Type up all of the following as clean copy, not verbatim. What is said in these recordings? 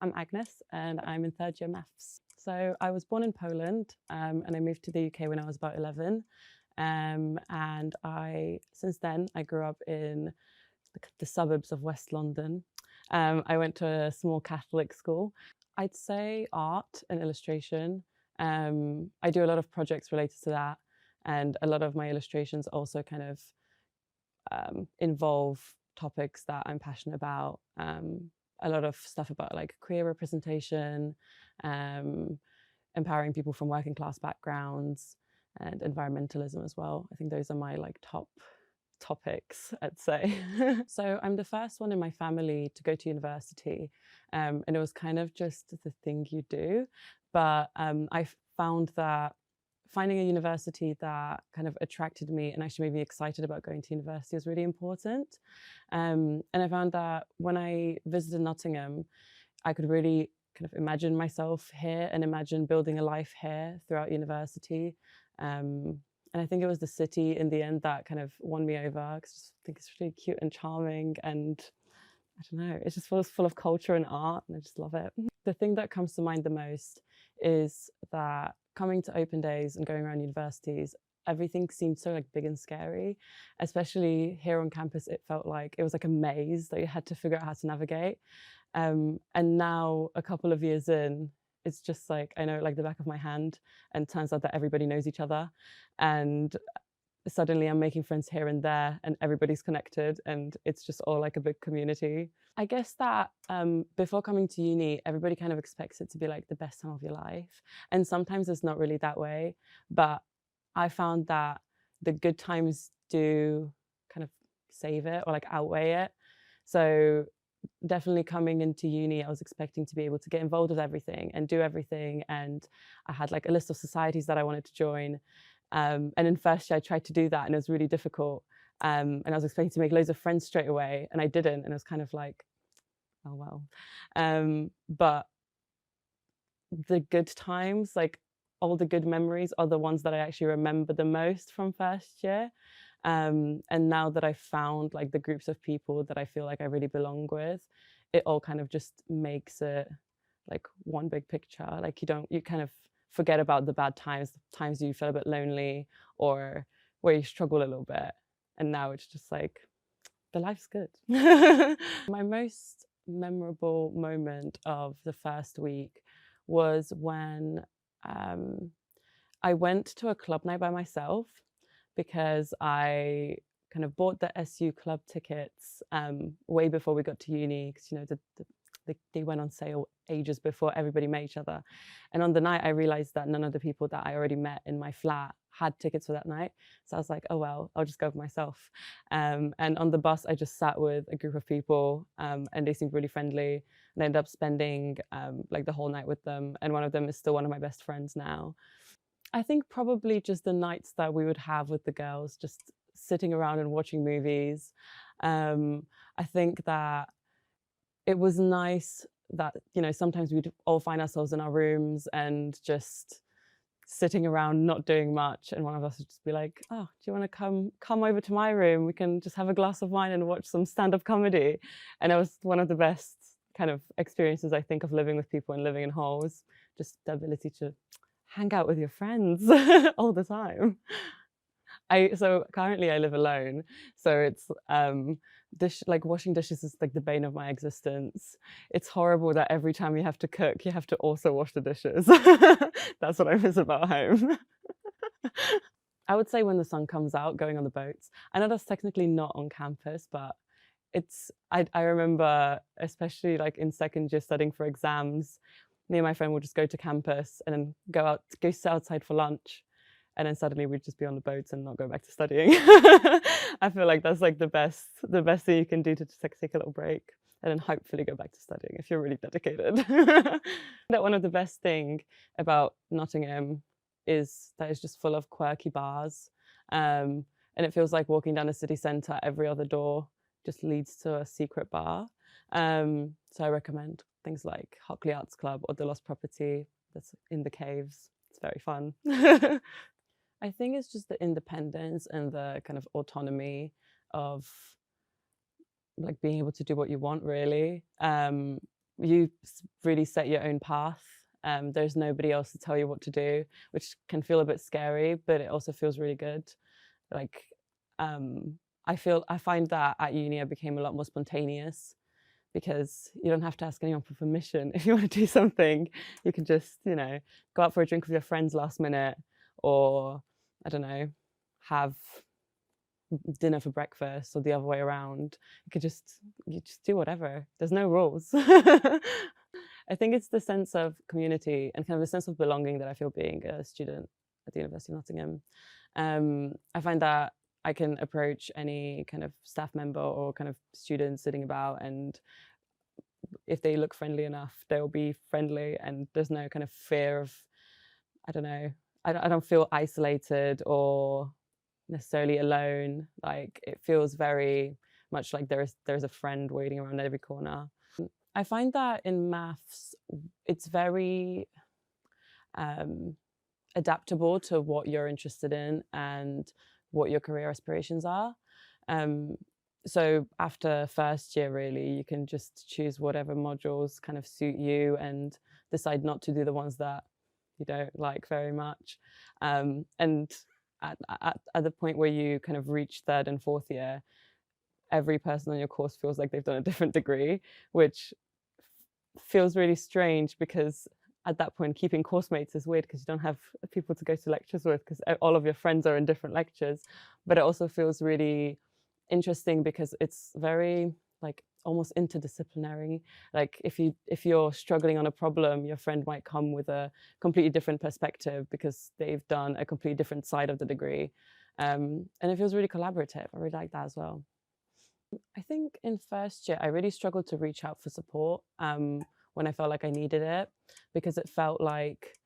I'm Agnes and I'm in third year maths. So I was born in Poland and I moved to the UK when I was about 11. And since then, I grew up in the suburbs of West London. I went to a small Catholic school. I'd say art and illustration. I do a lot of projects related to that. And a lot of my illustrations also kind of involve topics that I'm passionate about. A lot of stuff about like queer representation, um, empowering people from working class backgrounds, and environmentalism as well. I think those are my like top topics, I'd say. So I'm the first one in my family to go to university, and it was kind of just the thing you do. But I found that finding a university that kind of attracted me and actually made me excited about going to university was really important. And I found that when I visited Nottingham, I could really kind of imagine myself here and imagine building a life here throughout university. And I think it was the city in the end that kind of won me over because I think it's really cute and charming, and I don't know, it's just full of culture and art, and I just love it. The thing that comes to mind the most is that coming to open days and going around universities, everything seemed so like big and scary. Especially here on campus, it felt like it was like a maze that you had to figure out how to navigate. And now, a couple of years in, it's just like I know it like the back of my hand, and turns out that everybody knows each other, and suddenly I'm making friends here and there, and everybody's connected, and it's just all like a big community. I guess that before coming to uni, everybody kind of expects it to be like the best time of your life, and sometimes it's not really that way. But I found that the good times do kind of save it or like outweigh it. So definitely coming into uni, I was expecting to be able to get involved with everything and do everything. And I had like a list of societies that I wanted to join. And in first year, I tried to do that and it was really difficult. And I was expecting to make loads of friends straight away and I didn't. And it was kind of like, oh, well. But the good times, like all the good memories are the ones that I actually remember the most from first year. And now that I've found like the groups of people that I feel like I really belong with, it all kind of just makes it like one big picture. Like you kind of forget about the bad times, the times you feel a bit lonely or where you struggle a little bit. And now it's just like the life's good. My most memorable moment of the first week was when I went to a club night by myself because I kind of bought the SU club tickets way before we got to uni because they went on sale ages before everybody met each other. And on the night, I realized that none of the people that I already met in my flat had tickets for that night. So I was like, oh, well, I'll just go with myself. And on the bus, I just sat with a group of people and they seemed really friendly. And I ended up spending like the whole night with them. And one of them is still one of my best friends now. I think probably just the nights that we would have with the girls, just sitting around and watching movies. I think that it was nice that, sometimes we'd all find ourselves in our rooms and just sitting around not doing much, and one of us would just be like, oh, do you want to come over to my room, we can just have a glass of wine and watch some stand-up comedy. And it was one of the best kind of experiences, I think, of living with people and living in halls, just the ability to hang out with your friends all the time. So currently I live alone, so it's like washing dishes is like the bane of my existence. It's horrible that every time you have to cook, you have to also wash the dishes. That's what I miss about home. I would say when the sun comes out, going on the boats. I know that's technically not on campus, but I remember, especially like in second year studying for exams, me and my friend would just go to campus and then go sit outside for lunch, and then suddenly we'd just be on the boats and not go back to studying. I feel like that's like the best thing you can do to just like take a little break and then hopefully go back to studying if you're really dedicated. That one of the best thing about Nottingham is that it's just full of quirky bars. And it feels like walking down a city centre, every other door just leads to a secret bar. So I recommend things like Hockley Arts Club or The Lost Property that's in the caves. It's very fun. I think it's just the independence and the kind of autonomy of like being able to do what you want, really. you really set your own path. There's nobody else to tell you what to do, which can feel a bit scary, but it also feels really good. Like, I find that at uni I became a lot more spontaneous because you don't have to ask anyone for permission. If you want to do something, you can just, go out for a drink with your friends last minute, or I don't know, have dinner for breakfast, or the other way around. You just do whatever. There's no rules. I think it's the sense of community and kind of the sense of belonging that I feel being a student at the University of Nottingham. I find that I can approach any kind of staff member or kind of student sitting about, and if they look friendly enough, they'll be friendly, and there's no kind of fear of, I don't know, I don't feel isolated or necessarily alone. Like, it feels very much like there's a friend waiting around every corner. I find that in maths, it's very adaptable to what you're interested in and what your career aspirations are. So after first year, really, you can just choose whatever modules kind of suit you and decide not to do the ones that you don't like very much. And at the point where you kind of reach third and fourth year, every person on your course feels like they've done a different degree, which feels really strange because at that point keeping course mates is weird because you don't have people to go to lectures with because all of your friends are in different lectures. But it also feels really interesting because it's very like almost interdisciplinary. Like if you're struggling on a problem, your friend might come with a completely different perspective because they've done a completely different side of the degree. And it feels really collaborative. I really like that as well. I think in first year, I really struggled to reach out for support when I felt like I needed it, because it felt like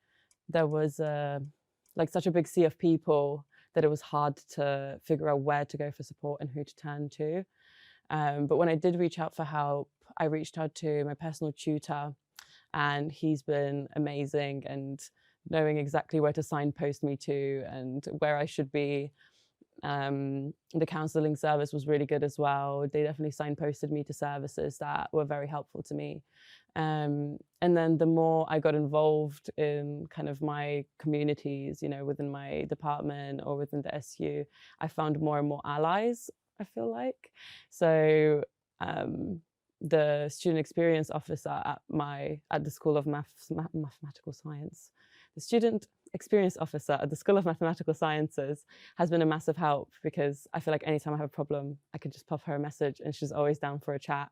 there was such a big sea of people that it was hard to figure out where to go for support and who to turn to. But when I did reach out for help, I reached out to my personal tutor, and he's been amazing, and knowing exactly where to signpost me to and where I should be. The counselling service was really good as well. They definitely signposted me to services that were very helpful to me. And then the more I got involved in kind of my communities, within my department or within the SU, I found more and more allies, I feel like. So the student experience officer at the School of Mathematical Science, the student experience officer at the School of Mathematical Sciences has been a massive help, because I feel like anytime I have a problem, I can just pop her a message and she's always down for a chat.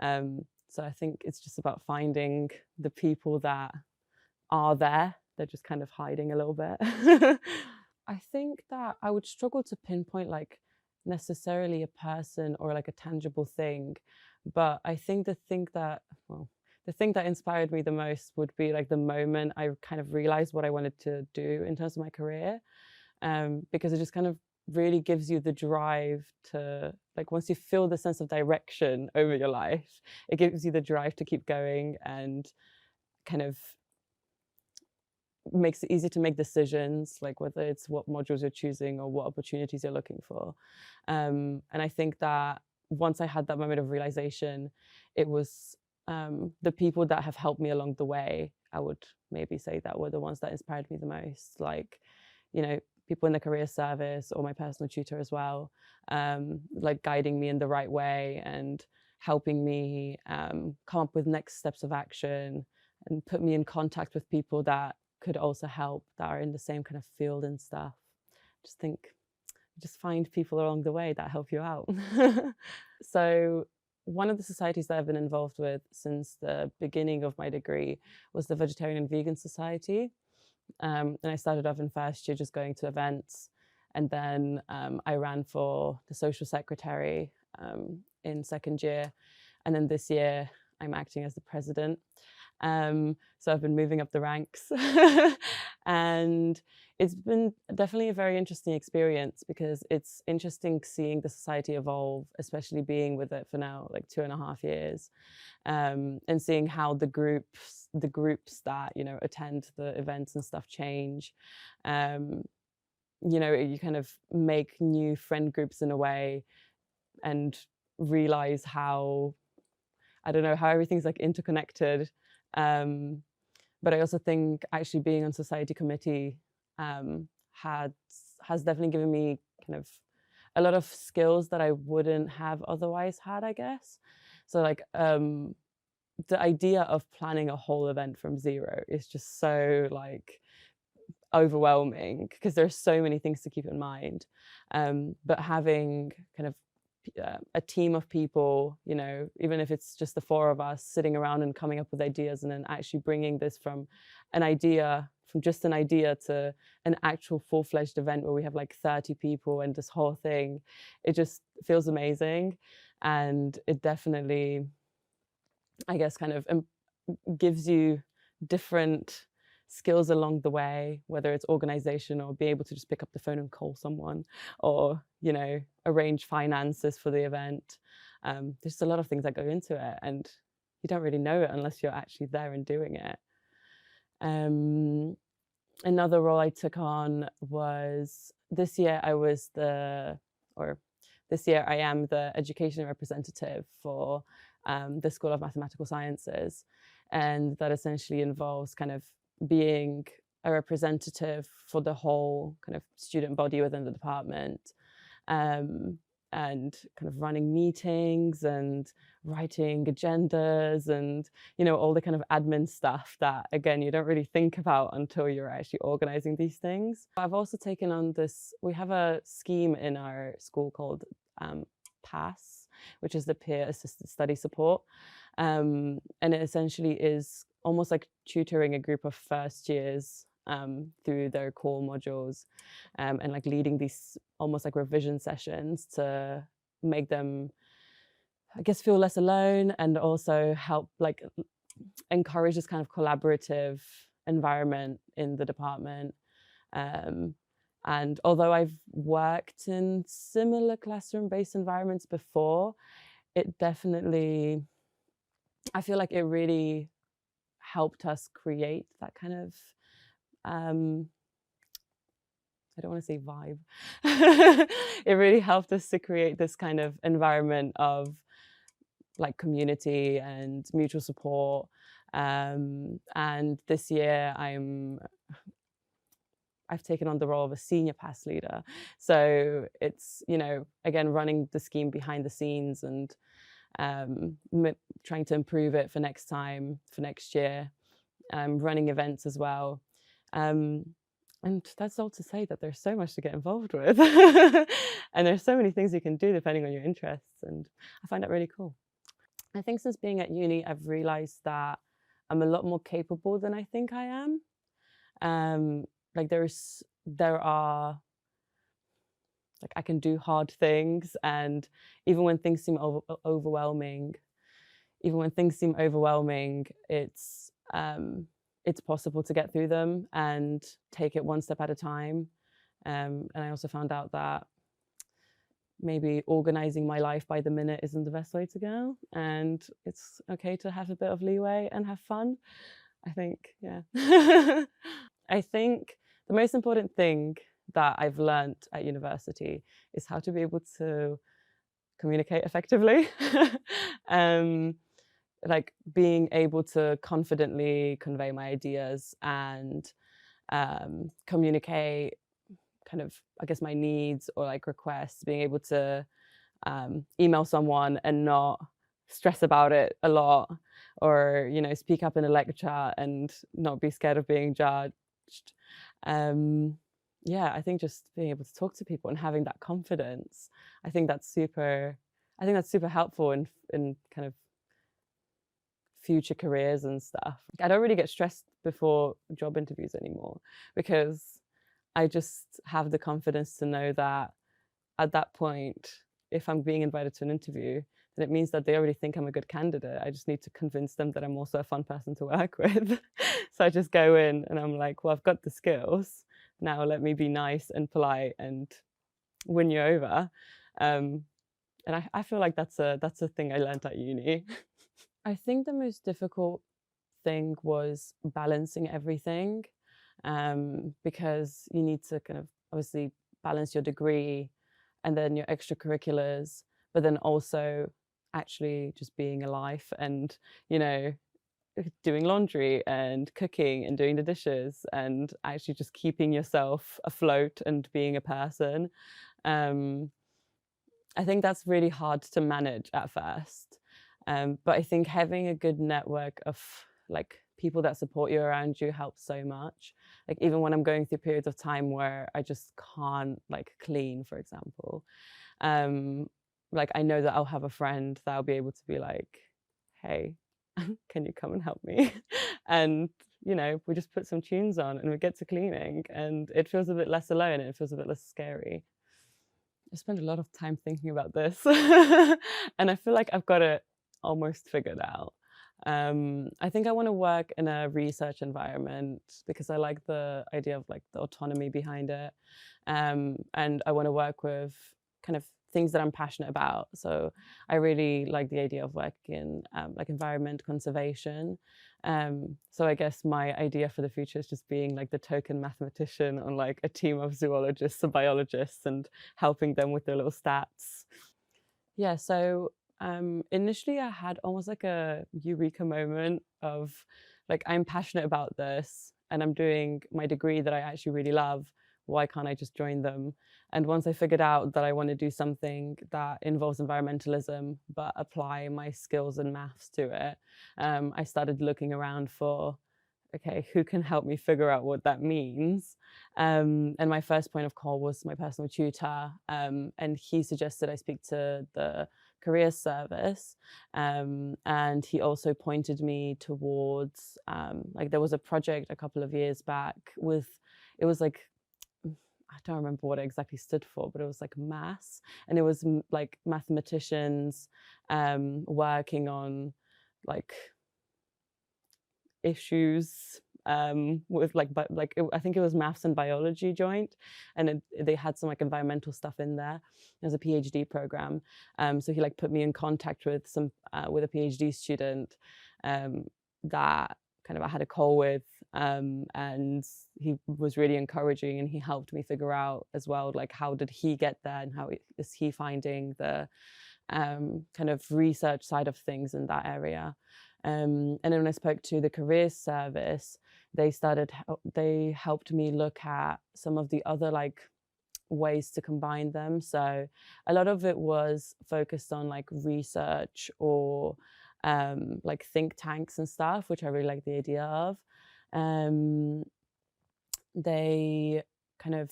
So I think it's just about finding the people that are there. They're just kind of hiding a little bit. I think that I would struggle to pinpoint like necessarily a person or like a tangible thing, but I think the thing that inspired me the most would be like the moment I kind of realized what I wanted to do in terms of my career, because it just kind of really gives you the drive to, like, once you feel the sense of direction over your life, it gives you the drive to keep going and kind of makes it easy to make decisions, like whether it's what modules you're choosing or what opportunities you're looking for. And I think that once I had that moment of realization, it was the people that have helped me along the way, I would maybe say that were the ones that inspired me the most. Like, people in the career service or my personal tutor as well, like guiding me in the right way and helping me come up with next steps of action and put me in contact with people that could also help, that are in the same kind of field and stuff. Just find people along the way that help you out. So one of the societies that I've been involved with since the beginning of my degree was the Vegetarian and Vegan Society. And I started off in first year just going to events, and then I ran for the social secretary in second year, and then this year I'm acting as the president. So I've been moving up the ranks and it's been definitely a very interesting experience, because it's interesting seeing the society evolve, especially being with it for now like 2.5 years, and seeing how the groups that attend the events and stuff change. You kind of make new friend groups in a way and realize how, I don't know how everything's like interconnected. But I also think actually being on society committee has definitely given me kind of a lot of skills that I wouldn't have otherwise had, I guess. So like the idea of planning a whole event from zero is just so like overwhelming because there's so many things to keep in mind. But having kind of a team of people, you know, even if it's just the four of us sitting around and coming up with ideas and then actually bringing this from just an idea to an actual full-fledged event where we have like 30 people and this whole thing, it just feels amazing. And it definitely, I guess, kind of gives you different skills along the way, whether it's organization or be able to just pick up the phone and call someone, or, you know, arrange finances for the event. There's a lot of things that go into it, and you don't really know it unless you're actually there and doing it. Another role I took on was this year I am the education representative for the School of Mathematical Sciences. And that essentially involves kind of being a representative for the whole kind of student body within the department, and kind of running meetings and writing agendas and, you know, all the kind of admin stuff that, again, you don't really think about until you're actually organizing these things. I've also taken on we have a scheme in our school called PASS, which is the Peer Assisted Study Support. And it essentially is almost like tutoring a group of first years through their core modules, and like leading these almost like revision sessions to make them, I guess, feel less alone, and also help like encourage this kind of collaborative environment in the department. And although I've worked in similar classroom-based environments before, it definitely, I feel like it really helped us create that kind of, I don't want to say vibe. It really helped us to create this kind of environment of like community and mutual support. And this year I've taken on the role of a senior PASS leader. So it's, you know, again, running the scheme behind the scenes and trying to improve it for next year, running events as well. And that's all to say that there's so much to get involved with. And there's so many things you can do depending on your interests. And I find that really cool. I think since being at uni, I've realized that I'm a lot more capable than I think I am. Like there are, like I can do hard things, and even when things seem overwhelming, it's possible to get through them and take it one step at a time. And I also found out that maybe organizing my life by the minute isn't the best way to go, and it's okay to have a bit of leeway and have fun, I think. Yeah. I think the most important thing that I've learned at university is how to be able to communicate effectively. Like being able to confidently convey my ideas and communicate kind of, I guess, my needs or like requests, being able to email someone and not stress about it a lot, or, you know, speak up in a lecture and not be scared of being judged. Yeah, I think just being able to talk to people and having that confidence, I think that's super helpful in kind of future careers and stuff. I don't really get stressed before job interviews anymore because I just have the confidence to know that at that point, if I'm being invited to an interview, then it means that they already think I'm a good candidate. I just need to convince them that I'm also a fun person to work with. So I just go in and I'm like, well, I've got the skills. Now let me be nice and polite and win you over. And I feel like that's a thing I learned at uni. I think the most difficult thing was balancing everything, because you need to kind of obviously balance your degree and then your extracurriculars, but then also actually just being a life and, you know, doing laundry and cooking and doing the dishes and actually just keeping yourself afloat and being a person. Um, I think that's really hard to manage at first. But I think having a good network of like people that support you around you helps so much. Like even when I'm going through periods of time where I just can't like clean, for example, um, like I know that I'll have a friend that I'll be able to be like, hey, can you come and help me? And you know, we just put some tunes on and we get to cleaning and it feels a bit less alone and it feels a bit less scary. I spend a lot of time thinking about this and I feel like I've got it almost figured out. I think I want to work in a research environment because I like the idea of like the autonomy behind it. And I want to work with kind of things that I'm passionate about. So I really like the idea of working like environment conservation. So I guess my idea for the future is just being like the token mathematician on like a team of zoologists and biologists and helping them with their little stats. Yeah, so initially I had almost like a eureka moment of like, I'm passionate about this and I'm doing my degree that I actually really love. Why can't I just join them? And once I figured out that I want to do something that involves environmentalism, but apply my skills and maths to it, I started looking around for, okay, who can help me figure out what that means? And my first point of call was my personal tutor, and he suggested I speak to the careers service, and he also pointed me towards like there was a project a couple of years back with it was like I don't remember what it exactly stood for, but it was like maths, and it was like mathematicians working on like issues with like but like I think it was maths and biology joint, and they had some like environmental stuff in there. It was a PhD program, so he like put me in contact with some with a PhD student that kind of I had a call with, and he was really encouraging and he helped me figure out as well like how did he get there and how is he finding the kind of research side of things in that area. And then when I spoke to the careers service, they helped me look at some of the other like ways to combine them. So a lot of it was focused on like research or like think tanks and stuff, which I really like the idea of. They kind of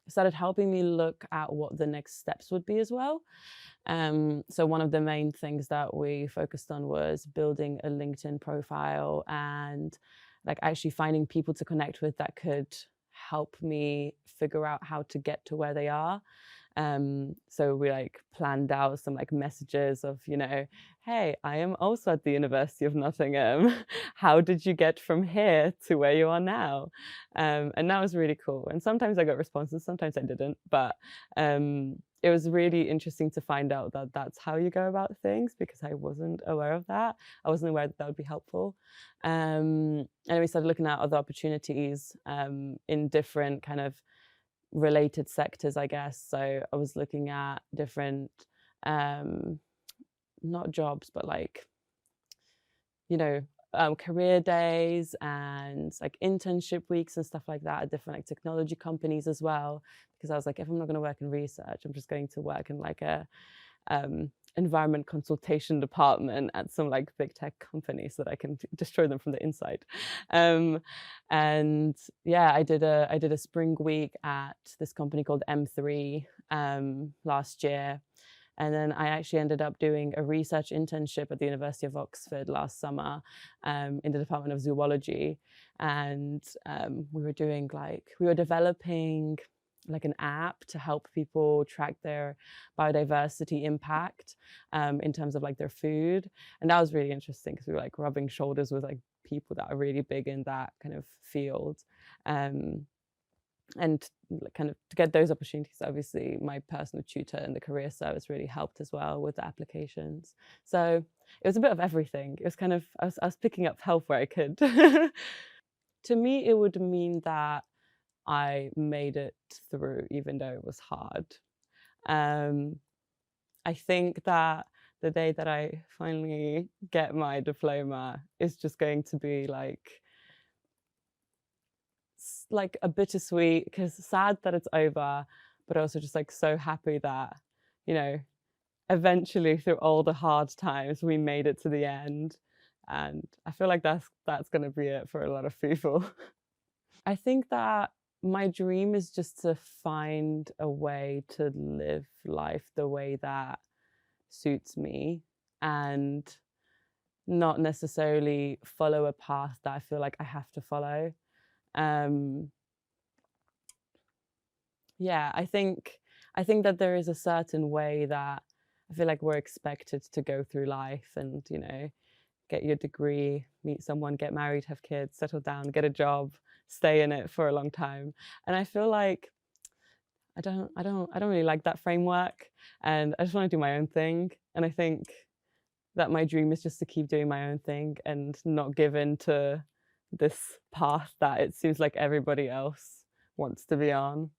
started helping me look at what the next steps would be as well. So one of the main things that we focused on was building a LinkedIn profile and like actually finding people to connect with that could help me figure out how to get to where they are. So we like planned out some like messages of, you know, hey, I am also at the University of Nottingham. How did you get from here to where you are now? And that was really cool. And sometimes I got responses, sometimes I didn't, but it was really interesting to find out that that's how you go about things because I wasn't aware of that. I wasn't aware that that would be helpful. And we started looking at other opportunities in different kind of related sectors, I guess. So I was looking at different, not jobs, but like, you know, career days and like internship weeks and stuff like that at different like technology companies as well. Because I was like, if I'm not going to work in research, I'm just going to work in like a environment consultation department at some like big tech company so that I can destroy them from the inside. And yeah, I did a spring week at this company called M3 last year. And then I actually ended up doing a research internship at the University of Oxford last summer in the Department of Zoology. And we were developing like an app to help people track their biodiversity impact in terms of like their food. And that was really interesting because we were like rubbing shoulders with like people that are really big in that kind of field. And kind of to get those opportunities, obviously my personal tutor and the career service really helped as well with the applications. So it was a bit of everything. It was kind of, I was picking up help where I could. To me, it would mean that I made it through, even though it was hard. I think that the day that I finally get my diploma is just going to be like a bittersweet, because sad that it's over, but also just like so happy that, you know, eventually through all the hard times we made it to the end. And I feel like that's going to be it for a lot of people. I think that my dream is just to find a way to live life the way that suits me, and not necessarily follow a path that I feel like I have to follow. Um, yeah, I think that there is a certain way that I feel like we're expected to go through life, and get your degree, meet someone, get married, have kids, settle down, get a job, stay in it for a long time. And I feel like I don't really like that framework, and I just want to do my own thing. And I think that my dream is just to keep doing my own thing and not give in to this path that it seems like everybody else wants to be on.